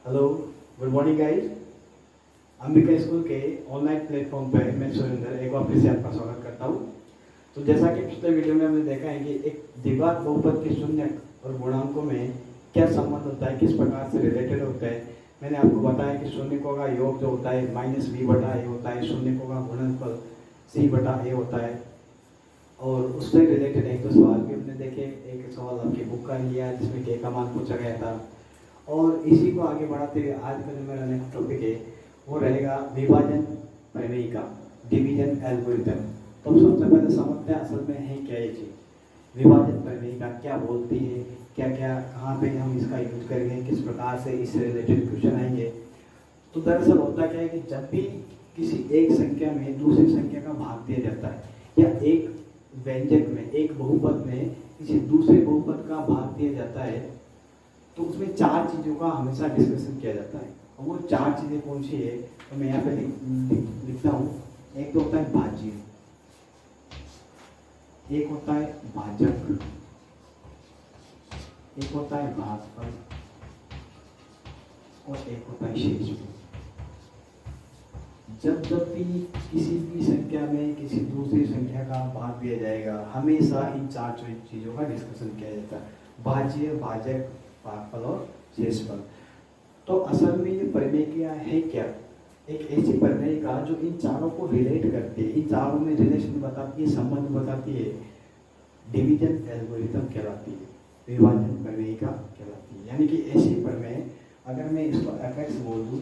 Hello, good morning guys. Ambika school के online platform पर मैं सुरेंद्र एक बार फिर से आपका स्वागत करता हूँ। तो जैसा कि पिछले वीडियो में हमने देखा है कि एक द्विघात बहुपद के शून्यक और गुणांकों में क्या संबंध होता है, किस प्रकार से रिलेटेड होता है। मैंने आपको बताया कि शून्यकों का योग जो होता है -b/a होता है, शून्यकों का गुणनफल c/a होता है। और उससे रिलेटेड एक दो सवाल भी हमने देखे। एक सवाल आपकी बुक का लिया जिसमें k का मान पूछा गया था। और इसी को आगे बढ़ाते हुए आज का जो मेरा नेक्स्ट टॉपिक है वो रहेगा विभाजन प्रमेय का, डिवीजन एल्गोरिथम। तो हम सबसे पहले समझते हैं असल में है क्या ये चीज़, विभाजन प्रमेय का क्या बोलती है, क्या क्या कहाँ पे हम इसका यूज करेंगे, किस प्रकार से इससे रिलेटेड क्वेश्चन आएंगे। तो दरअसल होता क्या है कि जब भी किसी एक संख्या में दूसरी संख्या का भाग दिया जाता है या एक व्यंजक में, एक बहुपद में किसी दूसरे बहुपद का भाग दिया जाता है, तो उसमें चार चीज़ों का हमेशा डिस्कशन किया जाता है। और वो चार चीज़ें कौन सी है तो मैं यहाँ पे लिखता हूँ। एक तो होता है भाज्य, एक होता है भाजक, एक होता है भागफल और एक होता है शेषफल। जब जब भी किसी भी संख्या में किसी दूसरी संख्या का भाग दिया जाएगा, हमेशा इन चार चीज़ों का डिस्कशन किया जाता है, भाज्य, भाजक, भागफल और शेषफल। तो असल में ये प्रमेय क्या है, क्या एक ऐसी प्रमेय का जो इन चारों को रिलेट करती है, इन चारों में रिलेशन बताती है, संबंध बताती है, डिवीजन एल्गोरिथम कहलाती है, विभाजन प्रमेय का कहलाती है। यानी कि ऐसी प्रमेय अगर मैं इसको fx बोल दूँ,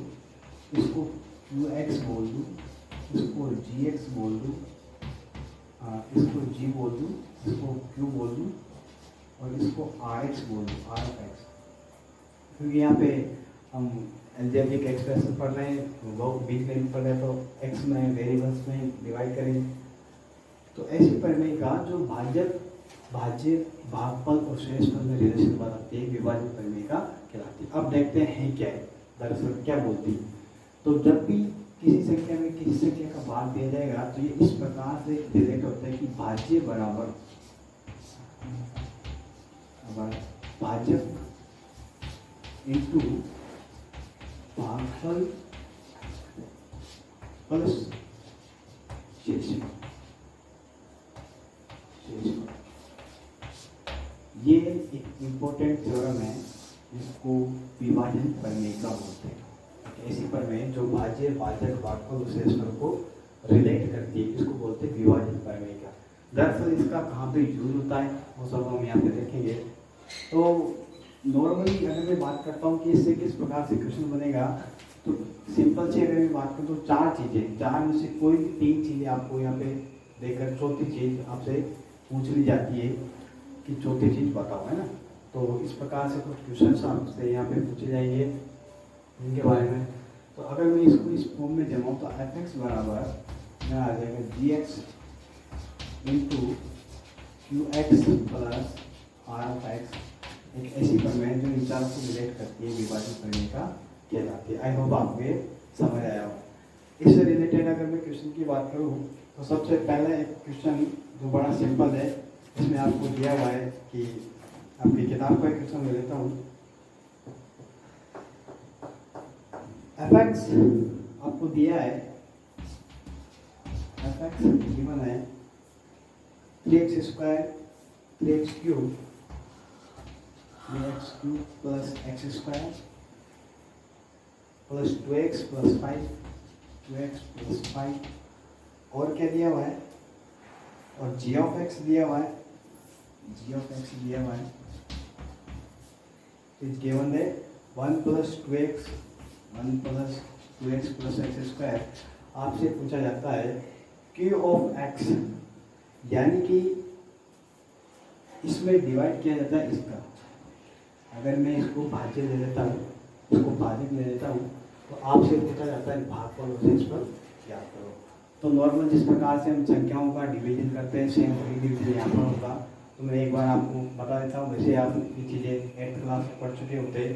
इसको qx बोल दूँ, इसको gx बोल दूँ, इसको g बोल दूँ, इसको q बोल दूँ और इसको rx बोल दूँ, rx। क्योंकि यहाँ पे हम एल्जेब्रिक एक्सप्रेशन पढ़ रहे हैं, बहुत बीज गणित पढ़ रहे हैं, तो एक्स में वेरिएबल्स में डिवाइड करेंगे। तो ऐसी प्रमेय का जो भाजक, भाज्य, भागफल और शेषफल में रिलेशन बताती है, विभाजन प्रमेय का कहलाती है। अब देखते हैं क्या है, दरअसल क्या बोलती है। तो जब भी किसी संख्या में किसी संख्या का भाग दिया जाएगा तो ये इस प्रकार से रिलेट होता है कि भाज्य बराबर भाजक इंटू भागफल प्लस शेषफल। ये एक इम्पोर्टेंट थ्योरम है जिसको विभाजन प्रमेय का बोलते हैं। ऐसी प्रमेय जो भाज्य, भाजक, भागफल और शेषफल को रिलेट करती है, इसको बोलते हैं विभाजन प्रमेय का। दरअसल इसका कहाँ पे यूज होता है वो सब हम यहाँ पे देखेंगे। तो नॉर्मली अगर मैं बात करता हूँ कि इससे किस प्रकार से क्वेश्चन बनेगा, तो सिंपल से अगर मैं बात करूँ तो चार चीज़ें, चार में से कोई भी तीन चीज़ें आपको यहाँ पे देकर चौथी चीज़ आपसे पूछ ली जाती है कि चौथी चीज़ बताओ, है ना। तो इस प्रकार से कुछ क्वेश्चन आपसे यहाँ पे पूछे जाएंगे इनके बारे में। तो अगर मैं इसको इस फॉर्म में जमाऊँ तो fx बराबर आ जाएगा gx into qx plus r(x). एक ऐसी प्रमेय जो इन चार को रिलेट करती है, विभाजन प्रमेय का कहलाती है। आई होप आपको समझ आया हो। इससे रिलेटेड अगर मैं क्वेश्चन की बात करूँ तो सबसे पहले एक क्वेश्चन जो बड़ा सिंपल है, इसमें आपको दिया हुआ है कि आपकी किताब का एक क्वेश्चन ले लेता हूँ। fx आपको दिया है, fx गिवन है 3x² 3x³ 3x³ plus x² plus 2x plus 5 2x plus 5। और क्या दिया हुआ है, और g(x) दिया हुआ है, g(x) दिया हुआ है। इज गिवन है 1 plus 2x 1 plus 2x plus x²। आपसे पूछा जाता है q(x), यानी कि इसमें डिवाइड किया जाता है इसका। अगर मैं इसको भाज्य ले लेता हूँ, इसको भाजक ले लेता हूँ, तो आपसे पूछा जाता है भागफल और शेषफल याद करो। तो नॉर्मल जिस प्रकार से हम संख्याओं का डिवीजन करते हैं, सेम डिवीजन यहाँ पर होगा। तो मैं एक बार आपको बता देता हूँ, वैसे आप ये चीज़ें 8th क्लास में पढ़ चुके होते हैं,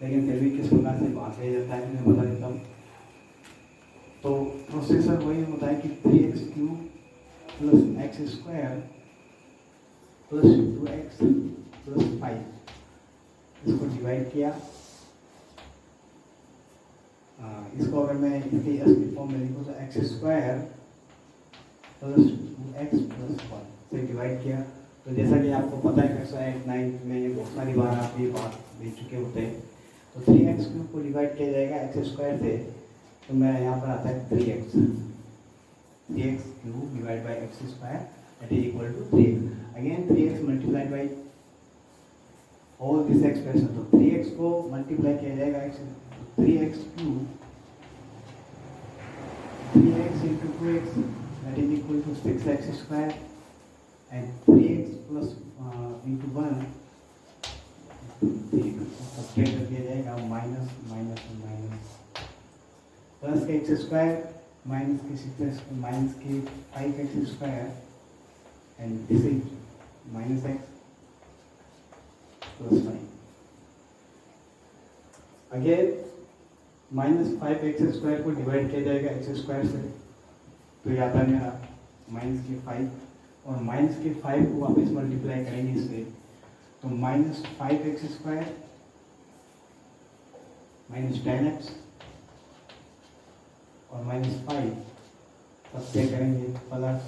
लेकिन फिर भी किस प्रकार से भाग दिया जाता है मैं बता देता हूँ। तो प्रोसेसर वही होता है कि 3x³ plus x² plus 2x plus 5, इसको डिवाइड किया इसको अगर मैं इसकी असली फॉर्म में लिखूँ तो x square plus 2x plus 1 से डिवाइड किया। तो जैसा कि आपको पता है कक्षा 8 9 में बहुत सारी बार आप ये बात देख चुके होते हैं। तो 3x क्यूब को डिवाइड किया जाएगा एक्स स्क्वायर से, तो मेरा यहाँ पर आता है 3x cube divide by x square that is equal to 3x। Again 3x multiplied by all this expression, तो 3x को मल्टीप्लाई किया जाएगा x, 3x cube 3x into 2x that is equal to 6x square and 3x plus into 1 subtract कर दिया जाएगा minus minus minus plus के x square minus के 6x minus के 5x square and this is minus x plus 5 again minus 5x square को divide किया जाएगा x square से, तो ये आता है मेरा माइनस के 5 और माइनस के 5 को वापस मल्टीप्लाई करेंगे इससे, तो minus 5x square minus 10x और माइनस 5 सब क्या करेंगे plus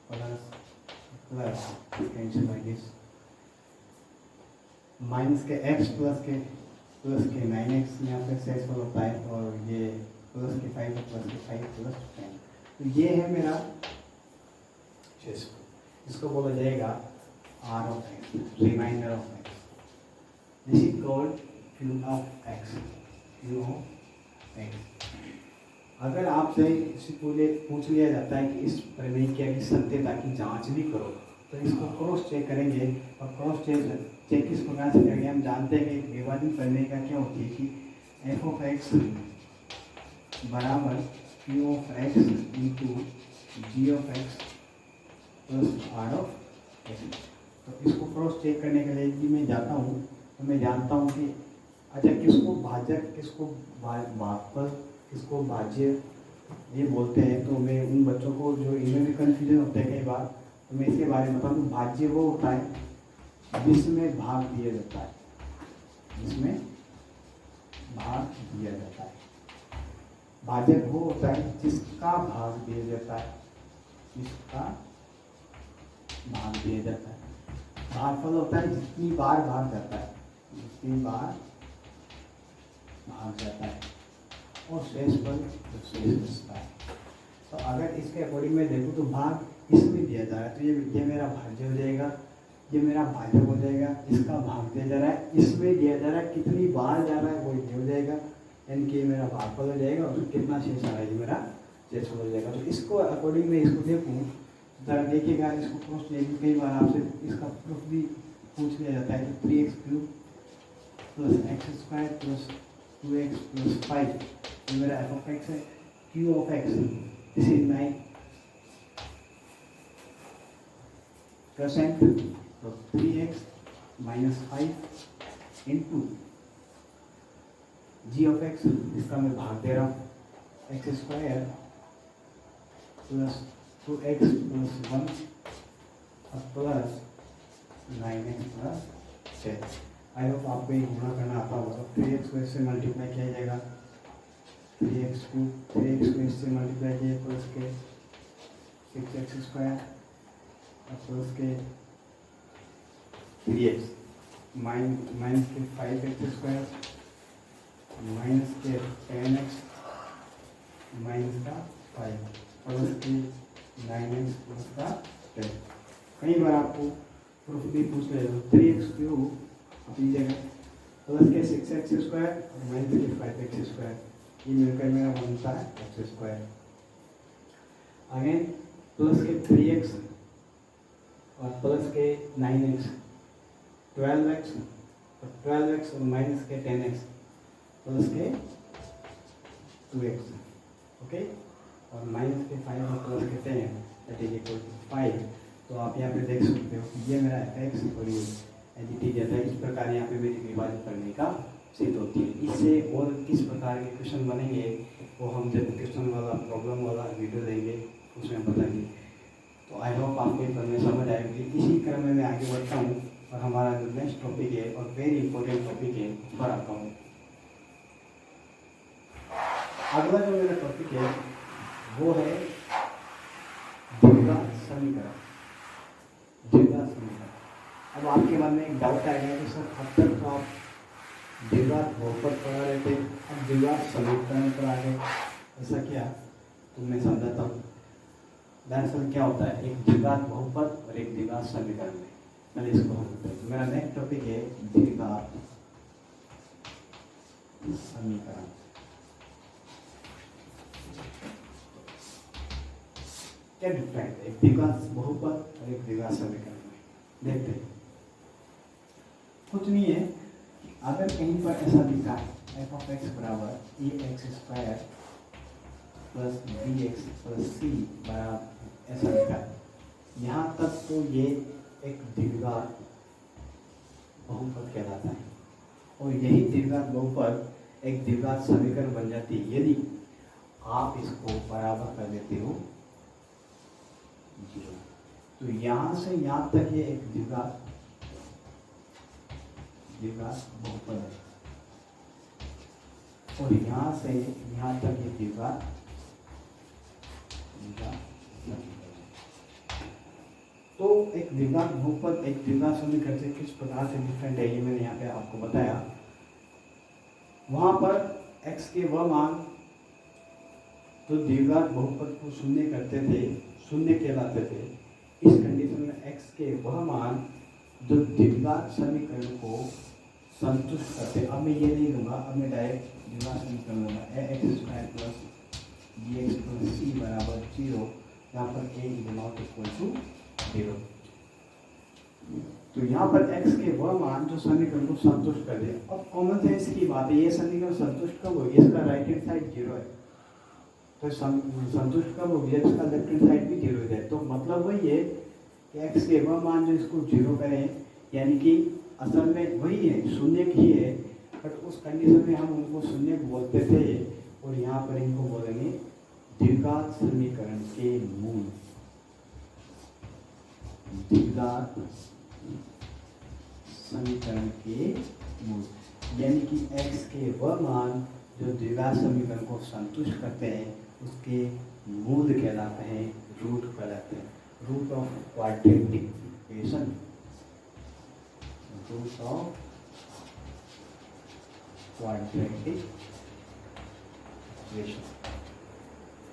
plus plus cancel by this minus के x प्लस के 9x यहाँ पे सक्सेसफुल होता है और ये प्लस के 5 प्लस के 5 प्लस 10, तो ये है मेरा इसको बोला जाएगा r of x, remainder of x, this is called q of x। अगर आपसे पूछ लिया जाता है कि इस प्रमेय की अगर सत्यता की जांच भी करो तो इसको क्रॉस चेक करेंगे, और क्रॉस चेक किस प्रकार से करेंगे। हम जानते हैं कि विभाजन प्रमेय का क्या होती है कि f ऑफ x बराबर q of x into g of x plus r of x। तो इसको क्रॉस चेक करने के लिए यदि मैं जाता हूँ तो मैं जानता हूँ कि अच्छा किसको भाजक किसको भागफल किसको भाज्य ये बोलते हैं, तो मैं उन बच्चों को जो इनमें भी कन्फ्यूजन होता है कई बार, तो मैं इसके बारे में बता दूँ। भाज्य वो होता है जिसमें भाग दिया जाता है, जिसमें भाग दिया जाता है। भाजक वो होता है जिसका भाग दिया जाता है, जिसका भाग दिया जाता है। भागफल होता है जितनी बार भाग जाता है, जितनी बार भाग जाता है, और शेषफल तो शेष बचता है। तो अगर इसके अकॉर्डिंग में देखूँ तो भाग इसमें दिया जा रहा है, तो ये मेरा भाज्य हो जाएगा, ये मेरा भाजक हो जाएगा, इसका भाग दिया जा रहा है, इसमें दिया जा रहा है कितनी बार जा रहा है वो ये हो जाएगा, यानी कि मेरा भागफल हो जाएगा और कितना शेष आ रहा है ये मेरा शेषफल हो जाएगा। तो इसको अकॉर्डिंग में इसको देखूँ जरा देखिएगा, इसको प्रूफ चाहिए, कई बार आपसे इसका प्रूफ भी पूछ लिया जाता है। तो 3x cube plus x square plus 2x plus 5 ये मेरा f ऑफ x है, q of x this is 9%, तो 3x minus 5 into g of x, इसका मैं भाग दे रहा हूँ, x square plus 2x plus 1 plus 9x plus 10। I hope आपको ये गुणा करना आता होगा। 3x को इससे मल्टीप्लाई किया जाएगा, 3x को इससे मल्टीप्लाई किया प्लस के 6x स्क्वायर प्लस के 3x माइनस के 5x स्क्वायर माइनस के 10x माइनस का 5 प्लस के 9x प्लस का 10। कई बार आपको प्रूफ भी पूछ ले, 3x क्यूब अपनी जगह प्लस के 6x स्क्वायर और माइनस के 5x स्क्वायर, ये मिलकर मेरा बनता है x स्क्वायर। अगेन प्लस के 3x और प्लस के 9x 12x और माइनस के 10x प्लस के 2x, ओके, और माइनस के 5 और प्लस के 10 दैट इज इक्वल टू 5। तो आप यहाँ पे देख सकते हो कि ये मेरा f(x) और ये एडिटी जाता है। इस प्रकार यहाँ पे मेरी विभाजन करने का सिद्ध होती है। इससे और किस प्रकार के क्वेश्चन बनेंगे वो हम जब क्वेश्चन वाला प्रॉब्लम वाला वीडियो देंगे उसमें बताएंगे। तो आई होप आपको ये प्रमेय समझ आएगी। इसी क्रम में मैं आगे बढ़ता हूँ और हमारा जो नेक्स्ट टॉपिक है और वेरी इंपॉर्टेंट टॉपिक है उस पर आता हूँ। अगला जो मेरा टॉपिक है वो है द्विघात समीकरण। द्विघात समीकरण। अब आपके मन में एक डाउट आएगा कि सर अब तक तो आप द्विघात बहुपद पढ़ा रहे थे, अब द्विघात समीकरण पर आ गए, ऐसा क्या? तो मैं समझाता हूँ। दरअसल क्या होता है, एक द्विघात बहुपद और एक द्विघात समीकरण में, मैंने इसको समझते हैं। मेरा नेक्स्ट टॉपिक है द्विघात समीकरण। क्या डिफरेंस है एक द्विघात बहुपद और एक द्विघात समीकरण में? देखते हैं। कुछ नहीं है, अगर कहीं पर ऐसा लिखा है एफ ऑफ एक्स बराबर a x square plus b x plus c बराबर ऐसा लिखा है, यहाँ तक तो ये एक द्विघात बहुपद कहलाता है। और यही द्विघात बहुपद एक द्विघात समीकरण बन जाती है यदि आप इसको बराबर कर देते हो 0। तो यहाँ से यहाँ तक ये एक द्विघात बहुपद है और यहाँ से यहाँ तक ये द्विघात तो एक द्विघात बहुपद एक द्विघात समीकरण से किस प्रकार से डिफरेंट है, ये मैंने यहाँ पे आपको बताया। वहाँ पर x के वह मान जो द्विघात बहुपद को शून्य करते थे, शून्य कहलाते थे। इस कंडीशन में x के वह मान जो द्विघात समीकरण को संतुष्ट करते। अब मैं ये नहीं लूँगा, अब मैं डायरेक्ट द्विघात समीकरण लूँगा a x square plus b x plus c बराबर 0, यहाँ पर a is not equal to 0। तो यहाँ पर x के वह मान जो समीकरण को संतुष्ट कर दे। अब कॉमन सेंस की बात है, ये समीकरण संतुष्ट कब होगी? इसका राइट हैंड साइड 0 है, तो संतुष्ट कब होगी? जब इसका लेफ्ट हैंड साइड भी 0 हो जाए। तो मतलब वही है कि x के वह मान जो इसको 0 करें, यानी कि असल में वही है, शून्य ही है, बट उस कंडीशन में हम उनको शून्य बोलते थे और यहाँ पर इनको बोलेंगे द्विघात समीकरण के मूल। द्विघात समीकरण के मूल यानी कि x के वह मान जो द्विघात समीकरण को संतुष्ट करते हैं उसके मूल कहलाते हैं, रूट कहलाते हैं। Root of quadratic equation, root of quadratic equation.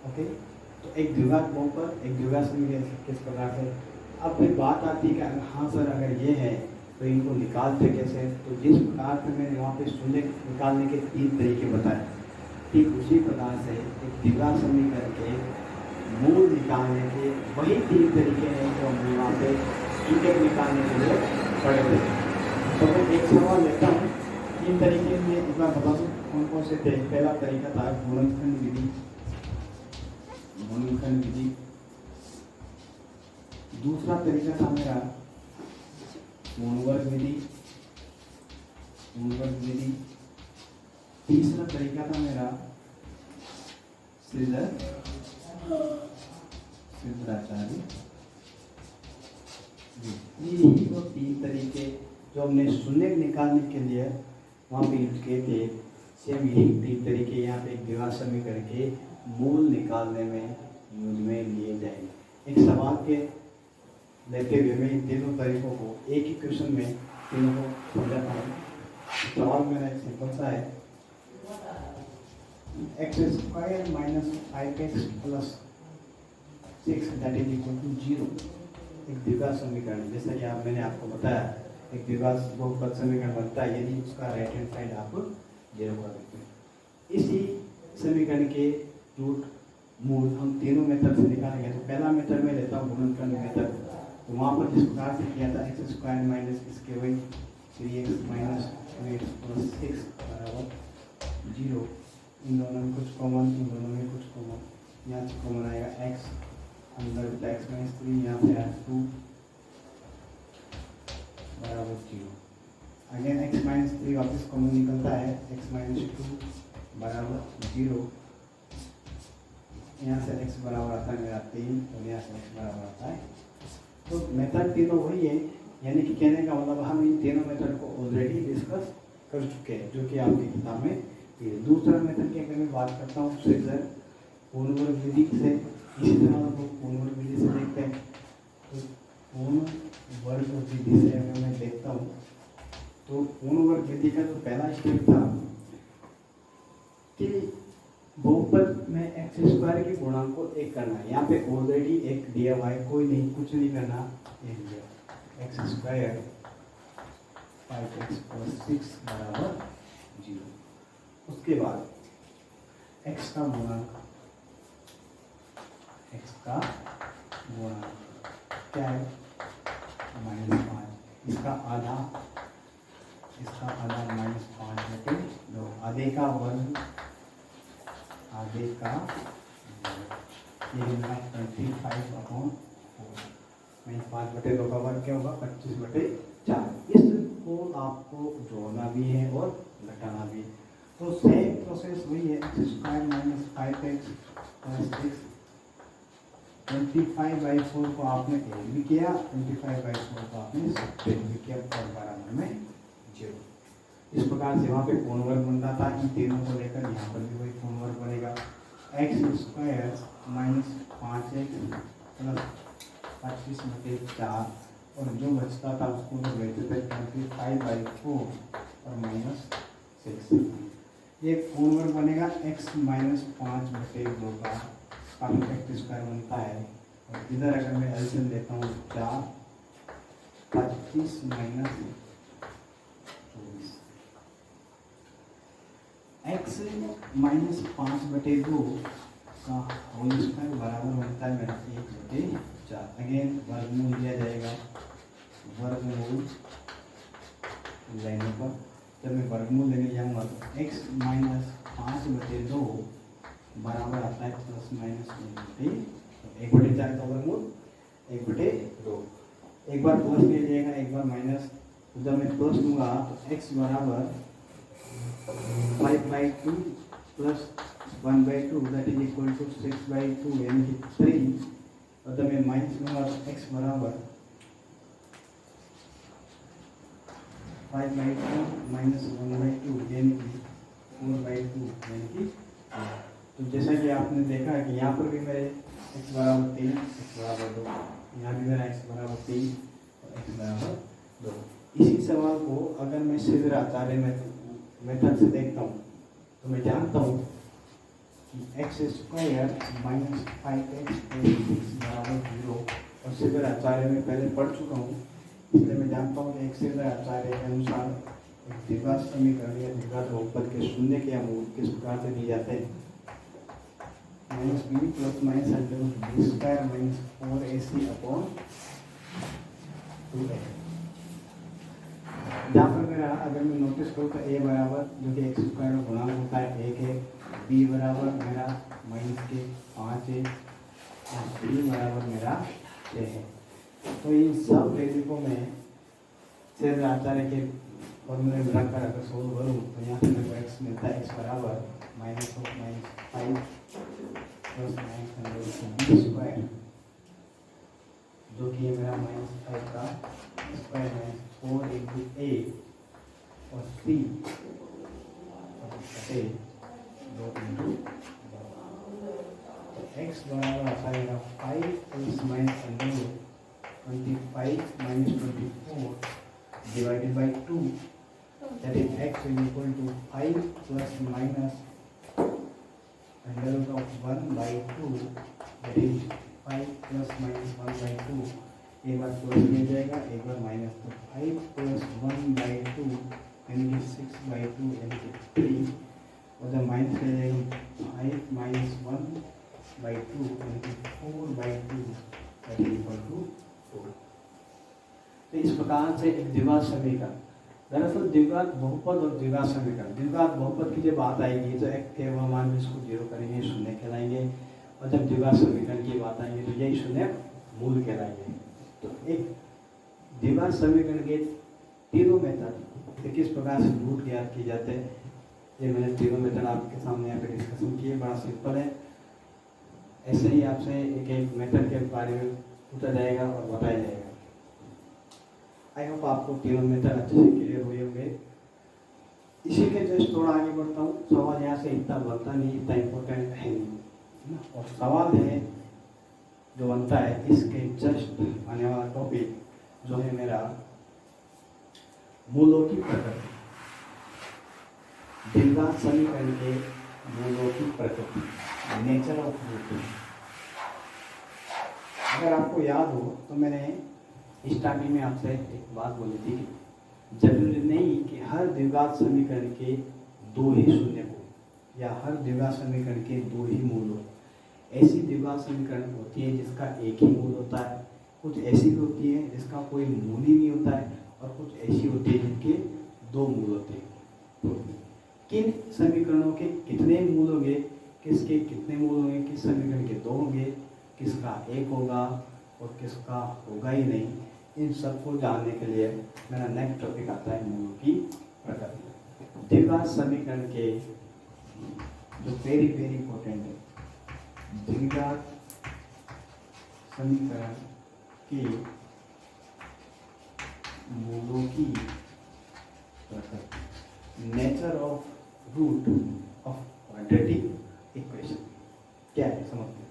Okay, तो एक द्विघात बहुपद एक द्विघात समीकरण किस प्रकार से। अब फिर बात आती है कि हाँ सर अगर ये है तो इनको निकालते कैसे? तो जिस प्रकार से मैंने वहाँ पे शून्य निकालने के 3 तरीके बताए, ठीक उसी प्रकार से एक द्विघात समीकरण के मूल निकालने के वही 3 तरीके हैं जो हमने वहाँ पे इंडेक्स निकालने के लिए पढ़े थे। तो मैं एक सवाल लेता हूँ, 3 तरीके में एक बार बता दूँ कौन कौन से थे। पहला तरीका था गुणनखंड विधि, गुणनखंड विधि। दूसरा तरीका था मेरा पूर्णवर्ग विधि, पूर्णवर्ग विधि। तीसरा तरीका था मेरा सिद्धाचार्य। यही वो 3 तरीके जो हमने शून्य निकालने के लिए वहाँ पे यूज किए थे, सेम यही 3 तरीके यहाँ पे एक द्विघात समीकरण के मूल निकालने में यूज में लिए जाएंगे। एक सवाल के लेते हुए मैं इन तीनों तरीकों को एक ही क्वेश्चन में तीनों को समझाता हूँ। सवाल मेरा एक सिंपल सा है, x square minus 5x plus 6 that is equal to 0 एक द्विघात समीकरण। जैसा कि मैंने आपको बताया एक द्विघात बहुपद समीकरण बनता है यदि उसका राइट हैंड साइड आप 0 कर देते हैं। इसी समीकरण के रूट मूल हम तीनों मेथड से निकालेंगे। तो पहला मेथड में लेता हूँ गुणनखंड मेथड। तो वहाँ पर जिस प्रकार से किया था एक्स स्क्वायर माइनस इसके वही 3x माइनस 2x प्लस 6 बराबर 0। इन दोनों में कुछ कॉमन, इन दोनों में कुछ कॉमन, यहाँ से कॉमन आएगा x अंदर एक्स माइनस 3, यहाँ से आएगा 2 बराबर 0। अगेन x माइनस 3 वापस कॉमन निकलता है, x माइनस 2 बराबर 0। यहाँ से x बराबर आता है मेरा 3 और यहाँ से x बराबर आता है। तो मेथड तीनों वही है, यानी कि कहने का मतलब हम इन तीनों मेथड को ऑलरेडी डिस्कस कर चुके हैं जो कि आपकी किताब में फिर दूसरा मेथड की अगर मैं बात करता हूँ सीजर पूर्ण वर्ग विधि से, इसी तरह हम लोग पूर्ण वर्ग विधि से देखते हैं। तो पूर्ण वर्ग विधि से अगर मैं देखता हूँ तो पूर्ण वर्ग विधि का जो पहला स्टेप था कि बहुपद में एक्स स्क्वायर के गुणांक को एक करना है। यहाँ पे ऑलरेडी एक दिया हुआ है, कोई नहीं, कुछ नहीं करना, एक दिया एक्स स्क्वायर 5x + 6 बराबर 0। उसके बाद एक्स का गुणांक क्या है -5, इसका आधा -5/2, आधे का वर्ग ये होगा 25/4, 5/2 का वर्ग क्या होगा 25/4। इसको आपको जोड़ना भी है और घटाना भी है। तो सेम प्रोसेस वही है, x² - 5x + 6, 25/4 को आपने ऐड भी किया, 25/4 को आपने सब्ट्रैक्ट भी किया और बराबर में 0। इस प्रकार से वहाँ पे पूर्ण वर्ग बन रहा था, इन तीनों को लेकर यहाँ पर भी वही पूर्ण वर्ग बनेगा। x² - 5x + 25/4 और जो बचता था उसको लोग लेते थे 25/4 और -6। ये पूर्ण वर्ग बनेगा x - 5/2 का परफेक्ट स्क्वायर बनता है। और इधर अगर मैं एलसीएम लेता हूँ 4, 25 - 24, x - 5/2 का होल स्क्वायर बराबर बनता है मेरा 1/4। अगेन वर्गमूल दिया जाएगा, वर्गमूल लेने पर जब मैं वर्गमूल लेने जाऊँगा तो x - 5/2 बराबर आता है ±1/2। 1/4 का वर्गमूल 1/2। एक बार प्लस ले जाएगा, एक बार माइनस। तो जब मैं प्लस लूँगा तो x बराबर 5/2 + 1/2 दैट इज इक्वल टू 6/2 यानी कि 3। और जब मैं माइनस लूँगा तो x बराबर 5/2 - 1/2 यानी कि 4/2 यानी कि। तो जैसा कि आपने देखा कि यहाँ पर भी मेरे x बराबर 3, x बराबर 2, यहाँ भी मेरा x बराबर 3 और x बराबर 2। इसी सवाल को अगर मैं सीधे आचार्य मेथड से देखता हूँ तो मैं जानता हूँ कि x² - 5x + 6 बराबर 0 और सीधे आचार्य में पहले पढ़ चुका हूँ, इसलिए मैं जानता हूँ कि एक सीधे आचार्य के अनुसार द्विघात समीकरण या द्विघात बहुपद के शून्य के मूल किस प्रकार से दिए जाते हैं। -b + -√b² - 4ac/2a। जहाँ पर मेरा अगर मैं नोटिस करूँ तो a बराबर जो कि x² का गुणांक होता है 1 है, b बराबर मेरा -5 है और c बराबर मेरा 6 है। तो इन सब वैल्यू को मैं सीधे आचार्य के फॉर्मूले में रखकर अगर सोल्व करूँ तो यहाँ से मेरे को x मिलता है, x बराबर -5 + -√b², जो कि है मेरा -5 का स्क्वायर है 4 × a और c बटे 2 × तो x बराबर आता है मेरा 5 + -√25 - 24 divided by 2, that is x is equal to 5 ± √1/2, that is 5 ± 1/2। एक बार प्लस मिल जाएगा, एक बार माइनस। तो 5 + 1/2 यानी कि 6/2 यानी कि 3, और जब माइनस ले जाएगा 5 - 1/2 यानी कि 4/2 that is equal to 4। तो इस प्रकार से एक द्विघात समीकरण, दरअसल द्विघात बहुपद और द्विघात समीकरण, द्विघात बहुपद की जब बात आएगी तो एक के मान में इसको 0 करेंगे, शून्य कहलाएंगे, और जब द्विघात समीकरण की बात आएगी तो यही शून्य मूल कहलाएंगे। तो एक द्विघात समीकरण के तीनों मेथड किस प्रकार से रूट ज्ञात किए जाते हैं, ये मैंने तीनों मेथड आपके सामने यहाँ पे डिस्कशन किए। बड़ा सिंपल है, ऐसे ही आपसे एक एक मेथड के बारे में पूछा जाएगा और बताया जाएगा। आई होप आपको तीनों मेथड अच्छे से क्लियर हुए होंगे। इसी के जस्ट थोड़ा आगे बढ़ता हूँ। सवाल यहाँ से इतना बनता नहीं, इतना इम्पोर्टेंट है नहीं, है ना। और सवाल है जो बनता है इसके जस्ट आने वाला टॉपिक जो है मेरा मूलों की प्रकृति, द्विघात समीकरण के मूलों की प्रकृति, नेचर ऑफ रूट। अगर आपको याद हो तो मैंने स्टार्टिंग में आपसे एक बात बोली थी कि जरूरी नहीं कि हर द्विघात समीकरण के दो ही शून्य हो या हर द्विघात समीकरण के दो ही मूल हो। ऐसी द्विघात समीकरण होती है जिसका एक ही मूल होता है, कुछ ऐसी भी होती है जिसका कोई मूल ही नहीं होता है, और कुछ ऐसी होती है जिनके दो मूल होते हैं। तो किन समीकरणों के कितने मूल होंगे, किसके कितने मूल होंगे, किस समीकरण के दो होंगे, किसका एक होगा और किसका होगा ही नहीं, इन सबको जानने के लिए मेरा नेक्स्ट टॉपिक आता है मूलों की प्रकृति। द्विघात समीकरण के जो वेरी वेरी इंपॉर्टेंट है, द्विघात समीकरण के मूलों की प्रकृति, nature of root of quadratic equation क्या है समझते हैं।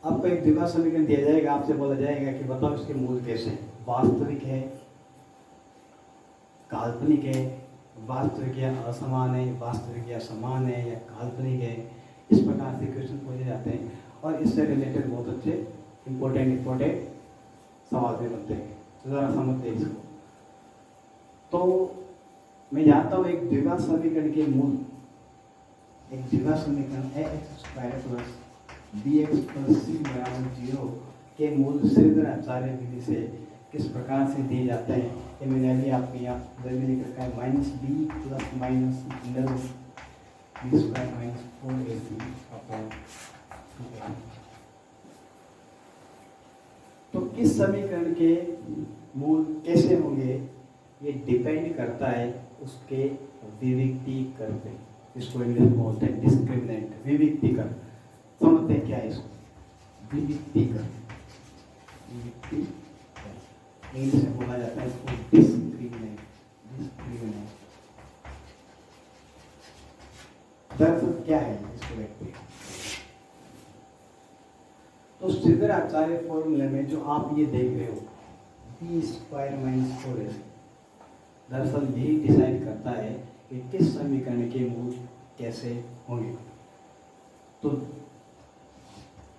आपको एक द्विघात समीकरण दिया जाएगा, आपसे बोला जाएगा कि बताओ इसके मूल कैसे हैं, वास्तविक है, काल्पनिक है, वास्तविक या असमान है, वास्तविक या समान है, या काल्पनिक है। इस प्रकार से क्वेश्चन पूछे जाते हैं और इससे रिलेटेड बहुत अच्छे इंपॉर्टेंट सवाल भी बनते हैं। तो जरा समझते हैं इसको। तो मैं जानता हूँ एक द्विघात समीकरण के मूल, एक द्विघात समीकरण ax² plus bx plus c बराबर 0 के मूल श्रीधर आचार्य विधि से किस प्रकार से दिए जाते हैं, ये मैंने अभी आपके यहाँ में लिख रखा है। -b plus minus b² minus 4ac upon 2a। तो किस समीकरण के मूल कैसे होंगे ये डिपेंड करता है उसके विविक्तीकरण पे। इसको इंग्लिश में बोलते हैं डिस्क्रिमिनेंट, विविक्तीकरण। समझते हैं क्या है इसको, विविक्तीकरण। इंग्लिश में बोला जाता है इसको डिस्क्रिमिनेंट। दरअसल क्या है इसको देखते हैं। तो श्रीधर आचार्य फॉर्मूले में जो आप ये देख रहे हो b² माइनस 4ac, दरअसल यही डिसाइड करता है कि किस समीकरण के मूल कैसे होंगे। तो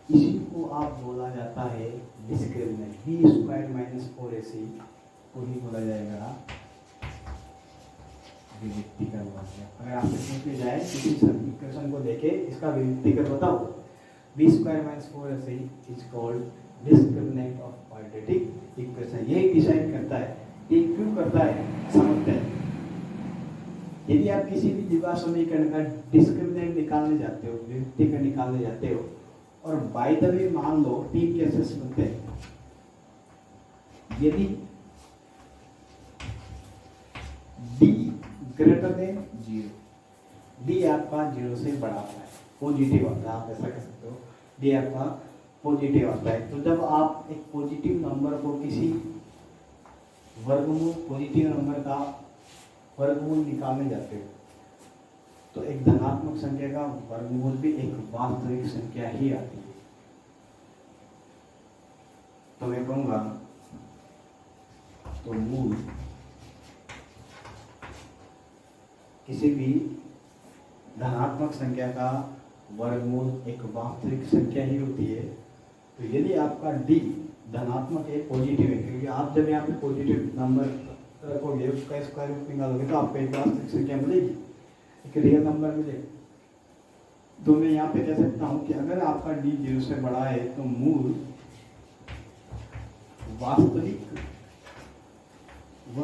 इसी को आप बोला जाता है डिस्क्रिमिनेंट। b² माइनस 4ac को ही बोला जाएगा विविक्तीकरण। अगर आपसे पूछ लिया जाए किसी समीकरण को देखे इसका विविक्तीकरण बताओ, b² minus 4ac is called discriminant of quadratic equation. यही डिसाइड करता है, ये क्यों करता है समझते हैं। यदि आप किसी भी द्विघात समीकरण का डिस्क्रिमिनेंट निकालने जाते हो, विविक्तीकरण निकालने जाते हो, और बाय द वे मान लो 3 केसेस बनते हैं। यदि d ग्रेटर देन 0, d आपका 0 से बड़ा होता है, पॉजिटिव होता है, आप ऐसा कह सकते हो, d आपका पॉजिटिव आता है। तो जब आप एक पॉजिटिव नंबर को किसी वर्गमूल, पॉजिटिव नंबर का वर्गमूल निकालने जाते हो, तो एक धनात्मक संख्या का वर्गमूल भी एक वास्तविक संख्या ही आती है। तो मैं कहूँगा तो मूल किसी भी धनात्मक संख्या का वर्गमूल एक वास्तविक संख्या ही होती है। तो यदि आपका d धनात्मक है, पॉजिटिव है, क्योंकि आप जब यहाँ पे पॉजिटिव नंबर रखोगे उसका स्क्वायर रूट निकालोगे तो आपको एक वास्तविक संख्या मिलेगी, एक रियल नंबर मिलेगा। तो मैं यहाँ पे कह सकता हूँ कि अगर आपका d 0 से बड़ा है तो मूल वास्तविक व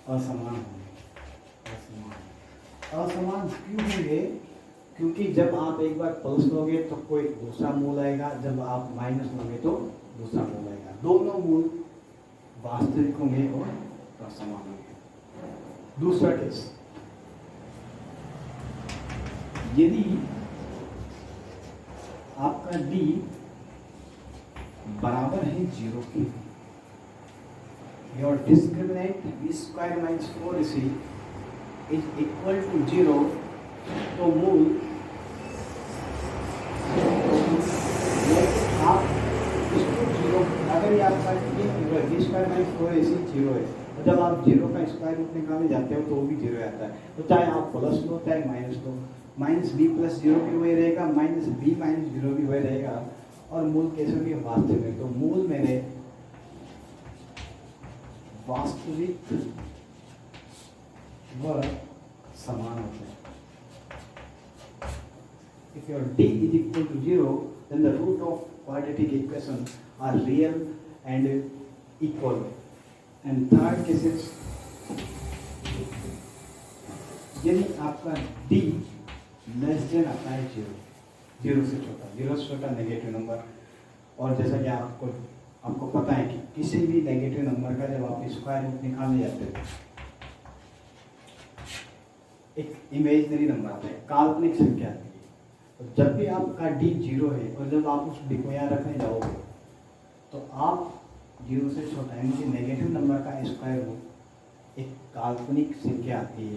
असमान होंगे। असमान क्यों होंगे? क्योंकि जब आप एक बार प्लस लोगे तो कोई दूसरा मूल आएगा, जब आप माइनस लोगे तो दूसरा मूल आएगा। दोनों मूल वास्तविक होंगे और असमान होंगे। दूसरा केस, यदि आपका d बराबर है 0 के, your discriminant b square minus 4ac is equal to 0, तो मूल आप इसको 0, अगर ये आपका ये बी स्क्वायर माइनस 4ac 0 है, तो जब आप 0 का स्क्वायर रूट निकालने जाते हो तो वो भी 0 आता है। तो चाहे आप प्लस लो चाहे minus low, minus B plus 0 भी वही रहेगा, माइनस बी माइनस 0 भी वही रहेगा। और मूल कैसे भी वास्तविक में, तो मूल मेरे वास्तविक व समान होते हैं। If your d is equal to 0, then the root of quadratic equation are real and equal. And third case is यदि आपका d लेस देन आता है 0 से छोटा नेगेटिव नंबर। और जैसा कि आपको पता है कि किसी भी नेगेटिव नंबर का जब आप स्क्वायर रूट निकालने जाते हैं, एक इमेजिनरी नंबर आता है, काल्पनिक संख्या आती है। तो जब भी आपका d 0 है और जब आप उस d को यहाँ रखने जाओगे तो आप 0 से छोटा यानी कि नेगेटिव नंबर का स्क्वायर रूट एक काल्पनिक संख्या आती है।